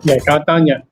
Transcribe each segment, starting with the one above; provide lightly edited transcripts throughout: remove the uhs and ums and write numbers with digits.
Yeah, countdown niya.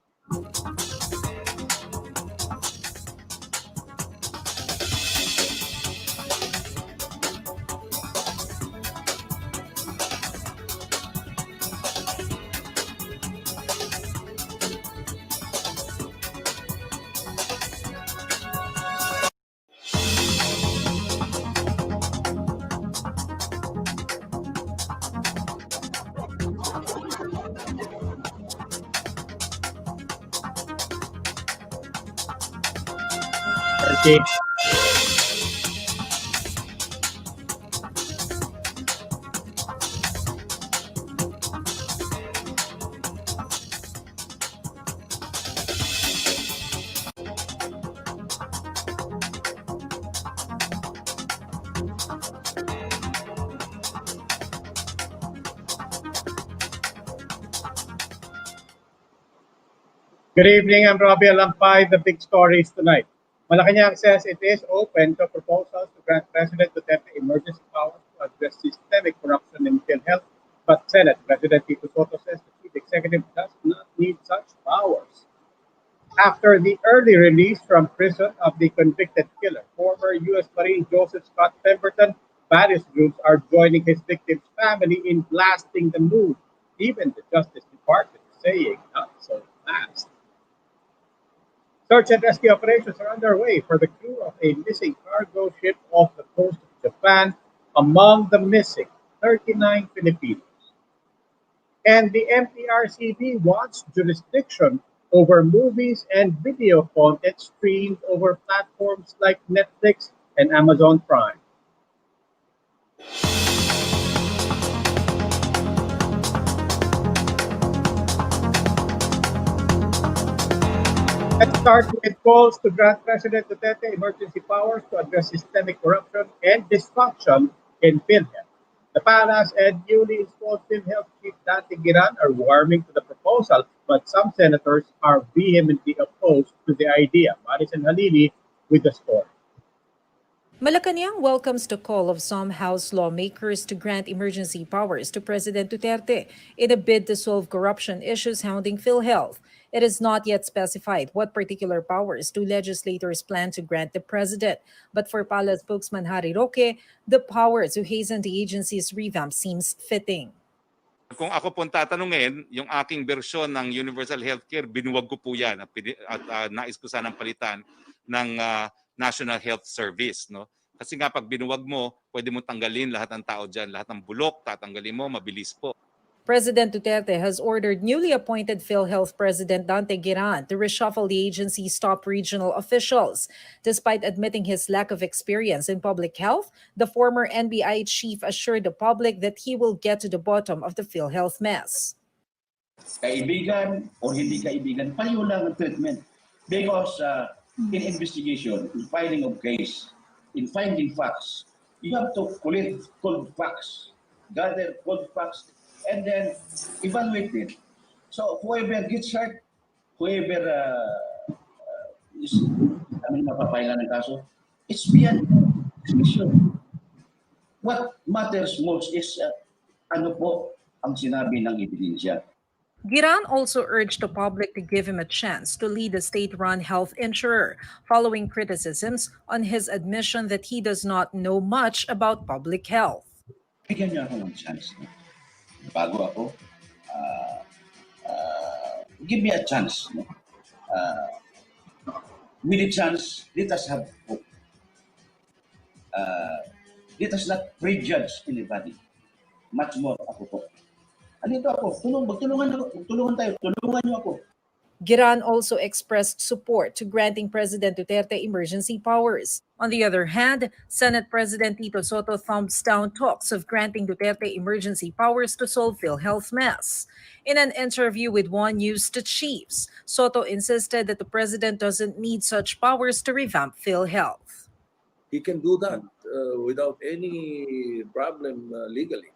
Okay. Good evening, I'm Robbie Alampay. The big stories tonight. Malacanang says it is open to proposals to grant President Duterte emergency powers to address systemic corruption in PhilHealth, but Senate President Tito Soto says the chief executive does not need such powers. After the early release from prison of the convicted killer, former U.S. Marine Joseph Scott Pemberton, various groups are joining his victim's family in blasting the move. Even the Justice Department is saying not so fast. Search and rescue operations are underway for the crew of a missing cargo ship off the coast of Japan. Among the missing, 39 Filipinos. And the MTRCB wants jurisdiction over movies and video content streamed over platforms like Netflix and Amazon Prime. Let's start with calls to grant President Duterte emergency powers to address systemic corruption and dysfunction in PhilHealth. The palace and newly installed PhilHealth Chief Gierran are warming to the proposal, but some senators are vehemently opposed to the idea. Maricel Halili with the story. Malacanang welcomes the call of some House lawmakers to grant emergency powers to President Duterte in a bid to solve corruption issues hounding PhilHealth. It is not yet specified what particular powers do legislators plan to grant the president. But for Palace spokesman Harry Roque, the power to hasten the agency's revamp seems fitting. Kung ako pong tatanungin, yung aking bersyon ng universal healthcare, binuwag ko po yan at nais ko sanang palitan ng National Health Service. No? Kasi nga pag binuwag mo, pwede mo tanggalin lahat ng tao dyan. Lahat ng bulok, tatanggalin mo, mabilis po. President Duterte has ordered newly appointed PhilHealth President Gierran to reshuffle the agency's top regional officials. Despite admitting his lack of experience in public health, the former NBI chief assured the public that he will get to the bottom of the PhilHealth mess. Kaibigan o hindi kaibigan, pareho lang ang treatment. Because in investigation, in filing of case, in finding facts, you have to collect cold facts, gather cold facts, and then evaluate it. So whoever gets hurt, whoever is mapapailan ng kaso, it's beyond discussion. What matters most is ano po ang sinabi ng ebidensya. Gierran also urged the public to give him a chance to lead a state-run health insurer, following criticisms on his admission that he does not know much about public health. Bigyan niyo ako ng chance. Bago ako, give me a chance. No? With a chance, let us have hope. Let us not prejudge anybody. Much more ako po. Andito ako, tulungan tayo, tulungan niyo ako. Gierran also expressed support to granting President Duterte emergency powers. On the other hand, Senate President Tito Soto thumbs down talks of granting Duterte emergency powers to solve PhilHealth's mess. In an interview with One News to Chiefs, Soto insisted that the president doesn't need such powers to revamp PhilHealth. He can do that without any problem legally.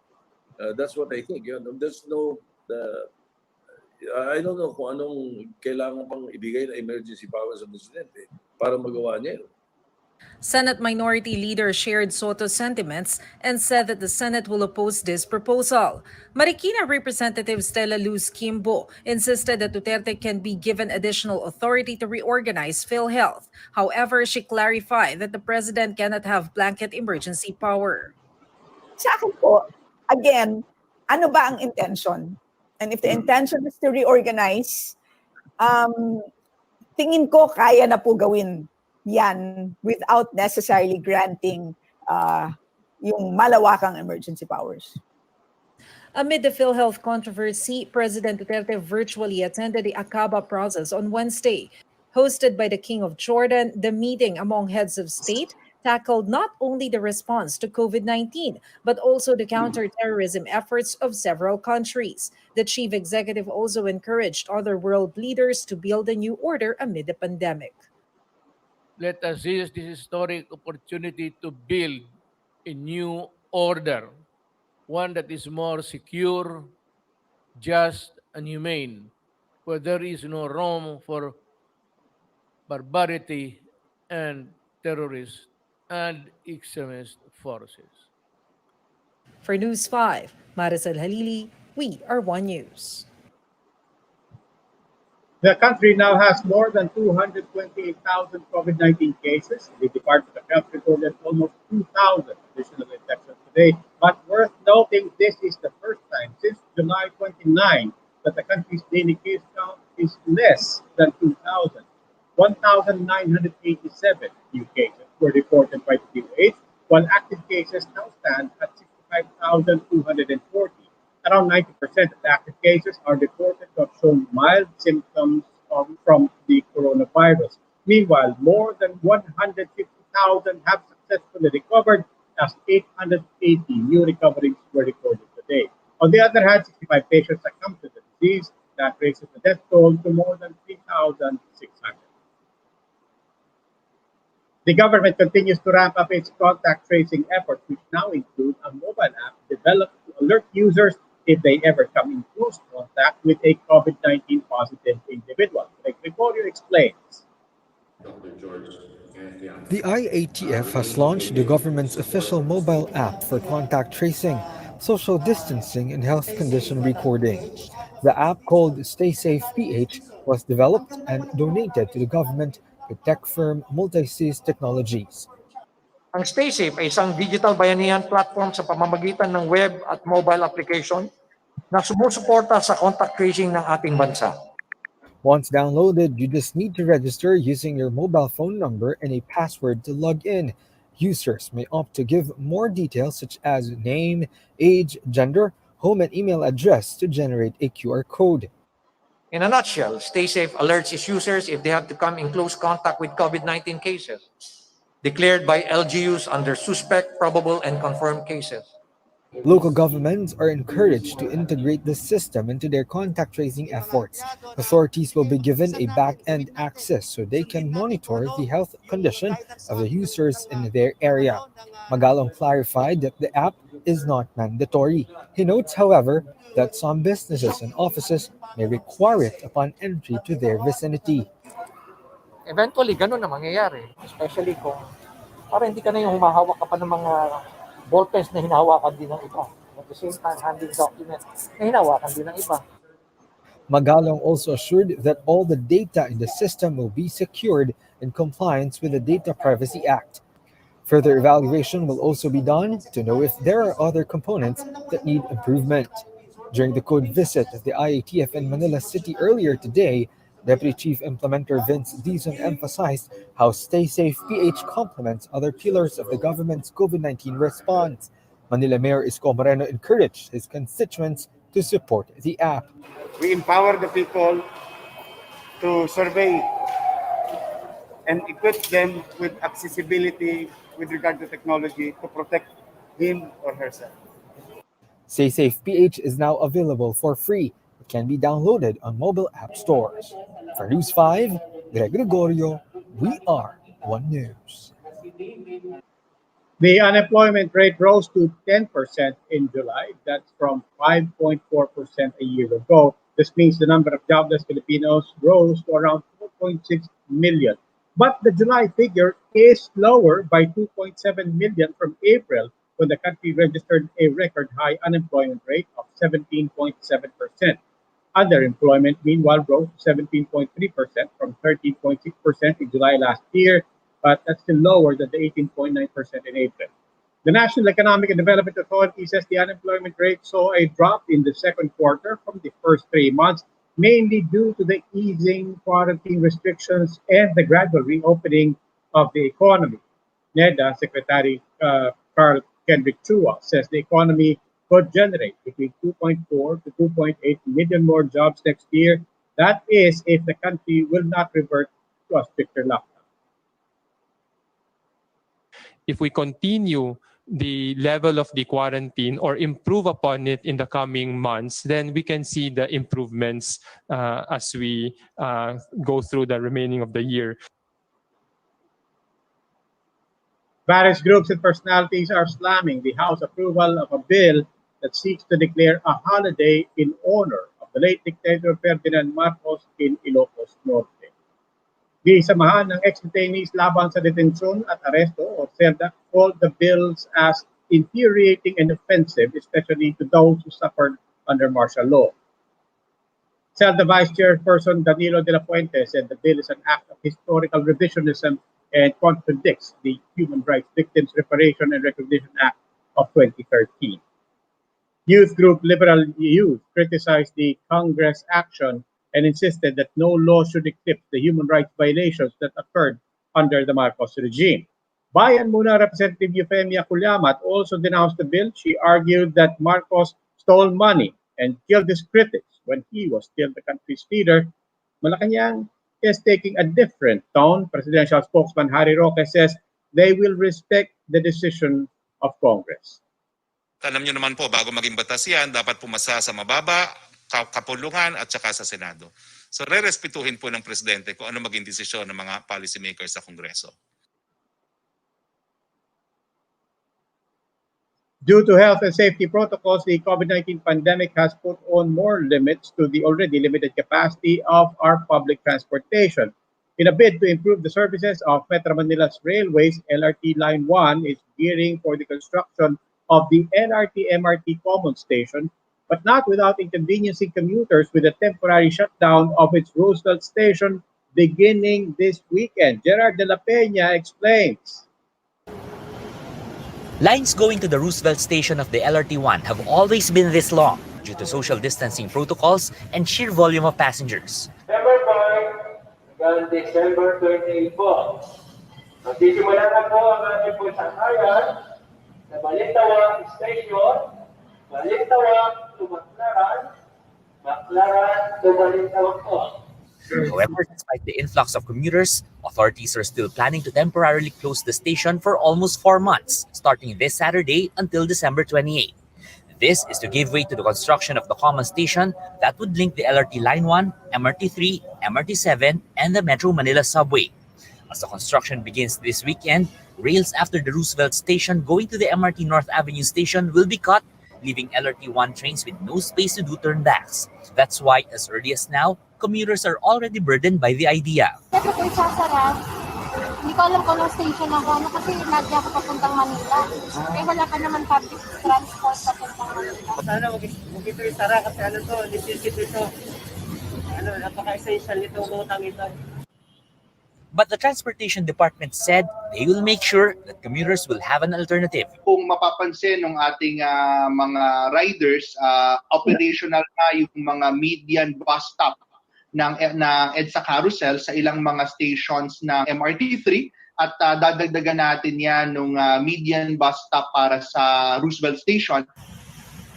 That's what I think. You know, there's no... I don't know kung anong kailangan pang ibigay na emergency powers sa presidente para magawa niya yun. Senate Minority Leader shared Soto's sentiments and said that the Senate will oppose this proposal. Marikina Representative Stella Luz Kimbo insisted that Duterte can be given additional authority to reorganize PhilHealth. However, she clarified that the president cannot have blanket emergency power. Sa akin po, again, ano ba ang intention? And if the intention is to reorganize, um, tingin ko kaya na po gawin yan without necessarily granting yung malawakang emergency powers. Amid the PhilHealth controversy, President Duterte virtually attended the Akaba process on Wednesday. Hosted by the King of Jordan, the meeting among heads of state tackled not only the response to COVID-19, but also the counterterrorism efforts of several countries. The chief executive also encouraged other world leaders to build a new order amid the pandemic. Let us seize this historic opportunity to build a new order, one that is more secure, just, and humane, where there is no room for barbarity and terrorist and extremist forces. For News 5, Maricel Halili, we are One News. The country now has more than 228,000 COVID-19 cases. The Department of Health reported almost 2,000 additional infections today. But worth noting, this is the first time since July 29 that the country's daily case count is less than 2,000. 1,987 new cases were reported by the DOH, while active cases now stand at 65,240. Around 90% of active cases are reported to have shown mild symptoms from the coronavirus. Meanwhile, more than 150,000 have successfully recovered, as 880 new recoveries were recorded today. On the other hand, 65 patients succumbed to the disease. That raises the death toll to more than 3,600. The government continues to ramp up its contact tracing efforts, which now include a mobile app developed to alert users if they ever come in close contact with a COVID-19 positive individual. Like Gregorio explains. The IATF has launched the government's official mobile app for contact tracing, social distancing, and health condition recording. The app, called Stay Safe PH, was developed and donated to the government by tech firm Multisys Technologies. Ang StaySafe ay isang digital bayanihan platform sa pamamagitan ng web at mobile application na sumusuporta sa contact tracing ng ating bansa. Once downloaded, you just need to register using your mobile phone number and a password to log in. Users may opt to give more details such as name, age, gender, home, and email address to generate a QR code. In a nutshell, StaySafe alerts its users if they have to come in close contact with COVID-19 cases declared by LGUs under suspect, probable, and confirmed cases. Local governments are encouraged to integrate the system into their contact tracing efforts. Authorities will be given a back-end access so they can monitor the health condition of the users in their area. Magalong clarified that the app is not mandatory. He notes, however, that some businesses and offices may require it upon entry to their vicinity. Eventually, ganun na mangyayari. Especially kung para hindi ka na yung humahawak ka pa ng mga ballpens na hinahawakan din ng iba. At the same time, handling documents na hinahawakan din ng iba. Magalong also assured that all the data in the system will be secured in compliance with the Data Privacy Act. Further evaluation will also be done to know if there are other components that need improvement. During the code visit of the IATF in Manila City earlier today, Deputy Chief Implementer Vince Dizon emphasized how Stay Safe PH complements other pillars of the government's COVID-19 response. Manila Mayor Isko Moreno encouraged his constituents to support the app. We empower the people to survey and equip them with accessibility with regard to technology to protect him or herself. Stay Safe PH is now available for free. It can be downloaded on mobile app stores. For News 5, Greg Gregorio, we are One News. The unemployment rate rose to 10% in July. That's from 5.4% a year ago. This means the number of jobless Filipinos rose to around 4.6 million. But the July figure is lower by 2.7 million from April, when the country registered a record high unemployment rate of 17.7%. Underemployment, meanwhile, rose to 17.3% from 13.6% in July last year, but that's still lower than the 18.9% in April. The National Economic and Development Authority says the unemployment rate saw a drop in the second quarter from the first 3 months, mainly due to the easing quarantine restrictions and the gradual reopening of the economy. NEDA Secretary Carl Kendrick Chua says the economy could generate between 2.4 to 2.8 million more jobs next year. That is, if the country will not revert to a stricter lockdown. If we continue the level of the quarantine or improve upon it in the coming months, then we can see the improvements as we go through the remaining of the year. Various groups and personalities are slamming the House approval of a bill that seeks to declare a holiday in honor of the late dictator Ferdinand Marcos in Ilocos Norte. Di samahan ng ex-detainees laban sa detensyon at aresto o SERDA called the bills as infuriating and offensive, especially to those who suffered under martial law. SERDA Vice Chairperson Danilo de la Fuente said the bill is an act of historical revisionism and contradicts the Human Rights Victims Reparation and Recognition Act of 2013. Youth group Liberal Youth criticized the Congress action and insisted that no law should eclipse the human rights violations that occurred under the Marcos regime. Bayan Muna Representative Eufemia Cullamat also denounced the bill. She argued that Marcos stole money and killed his critics when he was still the country's leader. Malacanang is taking a different tone. Presidential spokesman Harry Roque says they will respect the decision of Congress. Alam niyo naman po, bago maging batas yan, dapat pumasa sa mababa, kapulungan at saka sa Senado. So re-respetuhin po ng Presidente kung ano maging desisyon ng mga policymakers sa Kongreso. Due to health and safety protocols, the COVID-19 pandemic has put on more limits to the already limited capacity of our public transportation. In a bid to improve the services of Metro Manila's railways, LRT Line 1 is gearing for the construction of the LRT-MRT Common Station, but not without inconveniencing commuters with a temporary shutdown of its Roosevelt Station beginning this weekend. Gerard de la Peña explains. Lines going to the Roosevelt Station of the LRT-1 have always been this long due to social distancing protocols and sheer volume of passengers. December 5 hanggang December 28 po. Magsisimula na po ang ating po sakayan sa Balintawak Station, Balintawak to Baclaran, Baclaran to Balintawak po. However, despite the influx of commuters, authorities are still planning to temporarily close the station for almost 4 months, starting this Saturday until December 28. This is to give way to the construction of the common station that would link the LRT Line 1, MRT 3, MRT 7, and the Metro Manila subway. As the construction begins this weekend, rails after the Roosevelt Station going to the MRT North Avenue Station will be cut, leaving LRT-1 trains with no space to do turnbacks. That's why, as early as now, commuters are already burdened by the idea. Kasi po isasara, hindi ko alam kung anong station ako, kasi lagi ako papuntang Manila. Eh wala pa naman public transport papuntang Manila. Sana huwag ito isara kasi necessity ito. Napaka-essential itong utang ito. But the Transportation Department said they will make sure that commuters will have an alternative. Kung mapapansin ng ating mga riders, operational na yung mga median bus stop ng EDSA Carousel sa ilang mga stations ng MRT 3 at dadagdagan natin yan ng median bus stop para sa Roosevelt Station.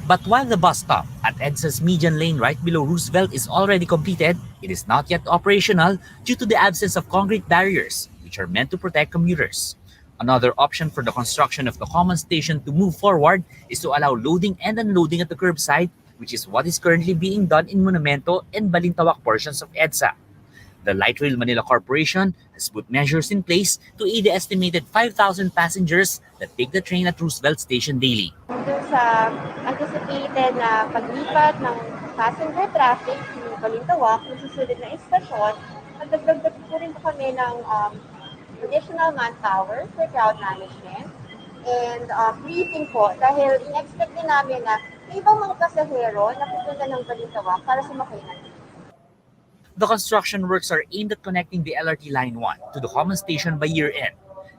But while the bus stop at EDSA's median lane right below Roosevelt is already completed, it is not yet operational due to the absence of concrete barriers, which are meant to protect commuters. Another option for the construction of the common station to move forward is to allow loading and unloading at the curbside, which is what is currently being done in Monumento and Balintawak portions of EDSA. The Light Rail Manila Corporation has put measures in place to aid the estimated 5,000 passengers that take the train at Roosevelt Station daily. Doon sa anticipated na paglipat ng passenger traffic ng Balintawak, ng susunod na istasyon, nagdagdag po rin po kami ng additional manpower for crowd management, and briefing po dahil in-expect din namin na may ibang mga pasahero na pupunta ng Balintawak para sumakay ng The construction works are aimed at connecting the LRT Line 1 to the common station by year-end.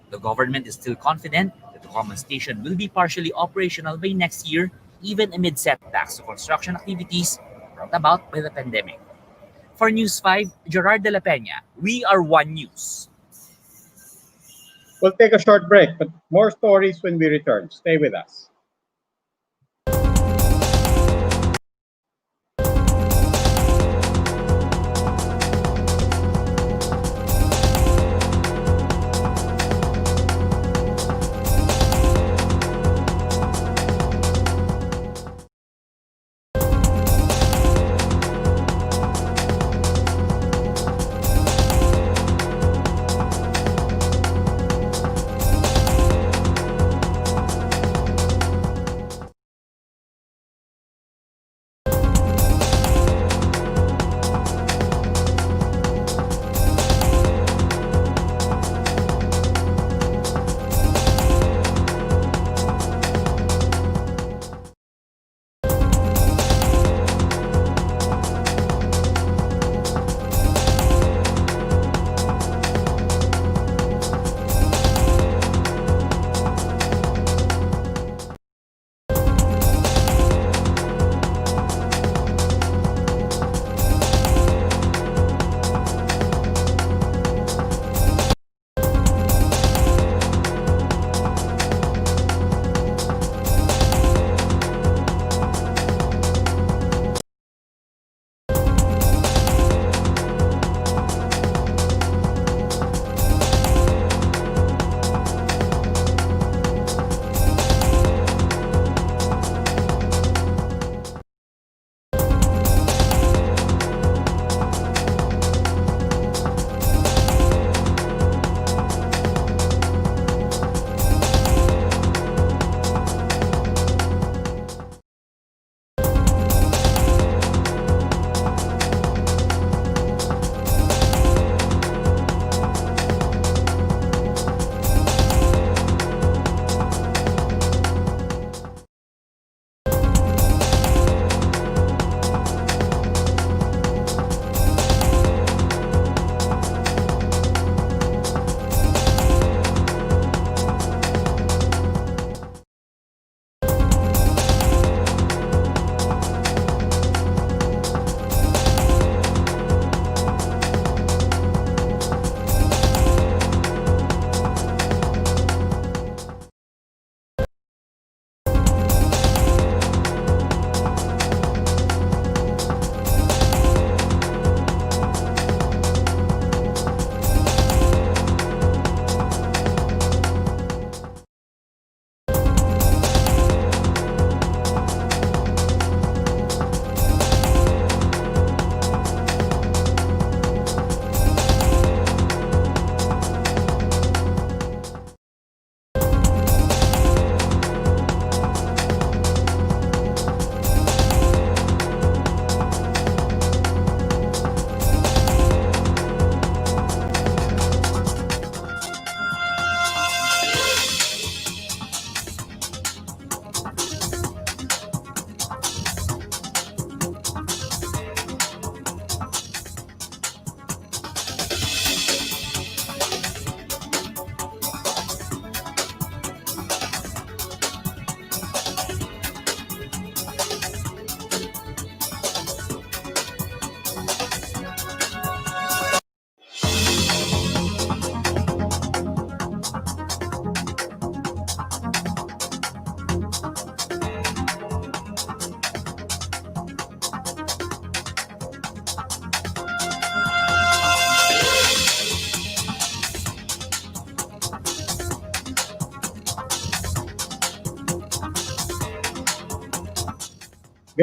The government is still confident that the common station will be partially operational by next year, even amid setbacks to construction activities brought about by the pandemic. For News 5, Gerard de la Peña, we are One News. We'll take a short break, but more stories when we return. Stay with us.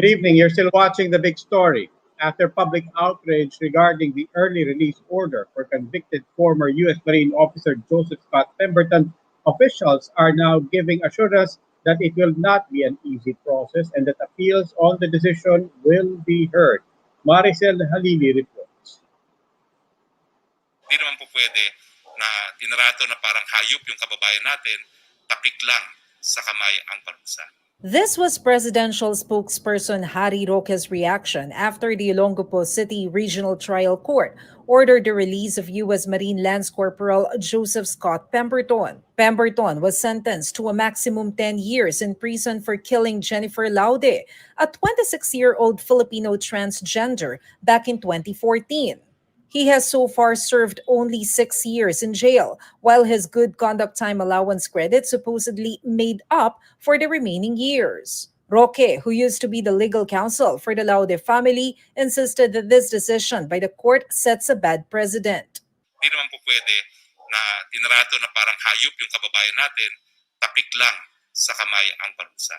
Good evening. You're still watching The Big Story. After public outrage regarding the early release order for convicted former U.S. Marine Officer Joseph Scott Pemberton, officials are now giving assurance that it will not be an easy process and that appeals on the decision will be heard. Maricel Halili reports. Hindi naman po pwede na tinrato na parang hayop yung kababayan natin, tapik lang sa kamay ang parusa. This was presidential spokesperson Harry Roque's reaction after the Olongapo City Regional Trial Court ordered the release of U.S. Marine Lance Corporal Joseph Scott Pemberton. Pemberton was sentenced to a maximum 10 years in prison for killing Jennifer Laude, a 26-year-old Filipino transgender, back in 2014. He has so far served only 6 years in jail, while his good conduct time allowance credit supposedly made up for the remaining years. Roque, who used to be the legal counsel for the Laude family, insisted that this decision by the court sets a bad precedent. Hindi naman po pwede na tinrato na parang hayop yung kababayan natin, tapik lang sa kamay ang parusa.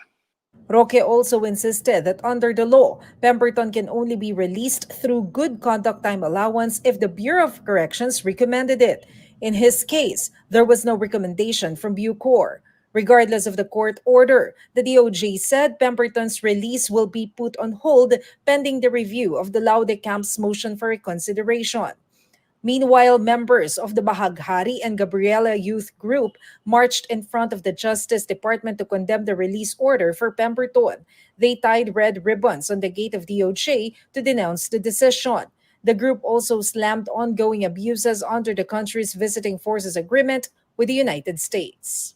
Roque also insisted that under the law, Pemberton can only be released through good conduct time allowance if the Bureau of Corrections recommended it. In his case, there was no recommendation from Bucor. Regardless of the court order, the DOJ said Pemberton's release will be put on hold pending the review of the Laude camp's motion for reconsideration. Meanwhile, members of the Bahaghari and Gabriela Youth Group marched in front of the Justice Department to condemn the release order for Pemberton. They tied red ribbons on the gate of DOJ to denounce the decision. The group also slammed ongoing abuses under the country's Visiting Forces Agreement with the United States.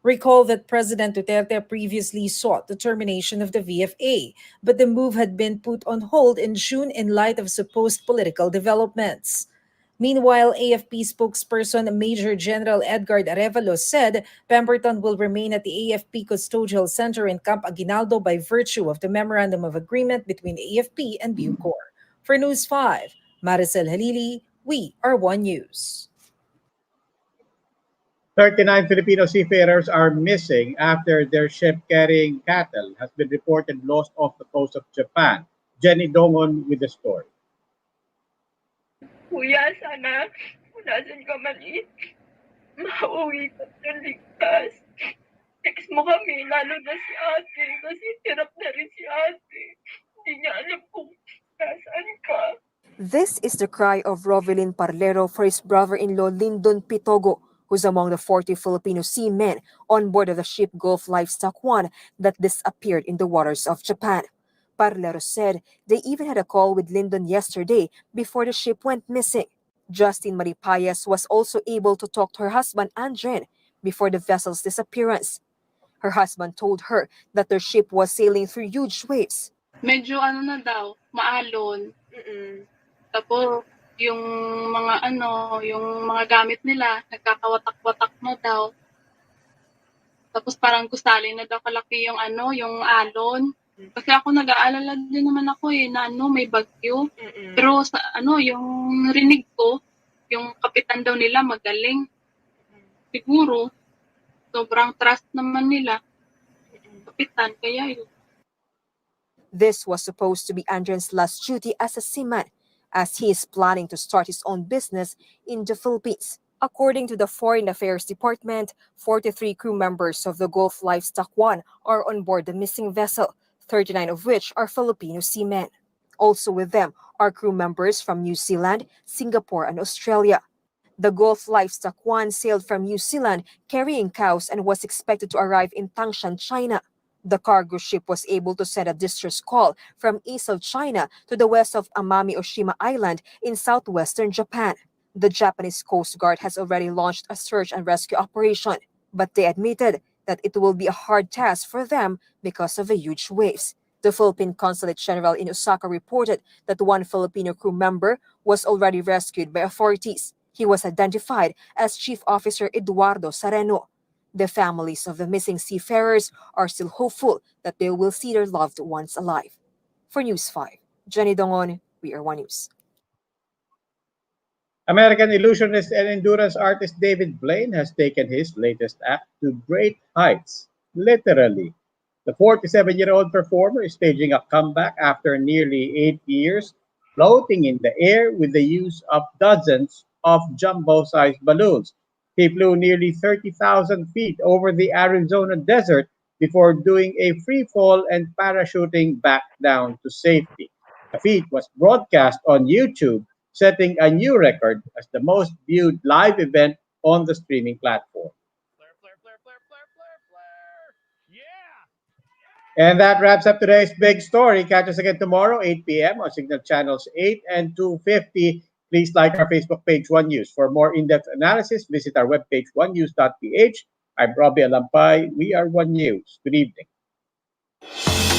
Recall that President Duterte previously sought the termination of the VFA, but the move had been put on hold in June in light of supposed political developments. Meanwhile, AFP spokesperson Major General Edgar Arevalo said Pemberton will remain at the AFP Custodial Center in Camp Aguinaldo by virtue of the Memorandum of Agreement between AFP and Bucor. For News 5, Maricel Halili, we are One News. 39 Filipino seafarers are missing after their ship carrying cattle has been reported lost off the coast of Japan. Jenny Dongon with the story. Kuya, sana kung nasan ka man mauwi ka ng ligtas. Text mo kami, lalo na si ate, kasi hirap na rin si ate. Hindi niya alam kung nasaan ka. This is the cry of Rovelin Parlero for his brother-in-law Lyndon Pitogo, who's among the 40 Filipino seamen on board of the ship Gulf Livestock 1 that disappeared in the waters of Japan. Parlero said they even had a call with Lyndon yesterday before the ship went missing. Justin Maripayas was also able to talk to her husband Andren before the vessel's disappearance. Her husband told her that their ship was sailing through huge waves. Medyo na daw, maalon. Tapos yung yung mga gamit nila, nagkakawatak-watak na daw. Tapos parang gusali na daw kalaki yung yung alon. Kasi ako nag-aalala din naman ako na may bagyo. Pero sa yung rinig ko, yung kapitan daw nila magaling. Siguro sobrang trust naman nila. Kapitan kaya yun. This was supposed to be Andren's last duty as a seaman, as he is planning to start his own business in the Philippines. According to the Foreign Affairs Department, 43 crew members of the Gulf Livestock 1 are on board the missing vessel, 39 of which are Filipino seamen. Also with them are crew members from New Zealand, Singapore, and Australia. The Gulf Livestock 1 sailed from New Zealand carrying cows and was expected to arrive in Tangshan, China. The cargo ship was able to send a distress call from east of China to the west of Amami Oshima Island in southwestern Japan. The Japanese Coast Guard has already launched a search and rescue operation, but they admitted that it will be a hard task for them because of the huge waves. The Philippine Consulate General in Osaka reported that one Filipino crew member was already rescued by authorities. He was identified as Chief Officer Eduardo Sareno. The families of the missing seafarers are still hopeful that they will see their loved ones alive. For News 5, Jenny Dongon, we are One News. American illusionist and endurance artist David Blaine has taken his latest act to great heights, literally. The 47-year-old performer is staging a comeback after nearly 8 years, floating in the air with the use of dozens of jumbo-sized balloons. He flew nearly 30,000 feet over the Arizona desert before doing a free fall and parachuting back down to safety. The feat was broadcast on YouTube setting a new record as the most viewed live event on the streaming platform. And that wraps up today's big story. Catch us again tomorrow, 8 p.m. on Signal Channels 8 and 250. Please like our Facebook page, One News. For more in-depth analysis, visit our webpage, onenews.ph. I'm Robbie Alampay. We are One News. Good evening.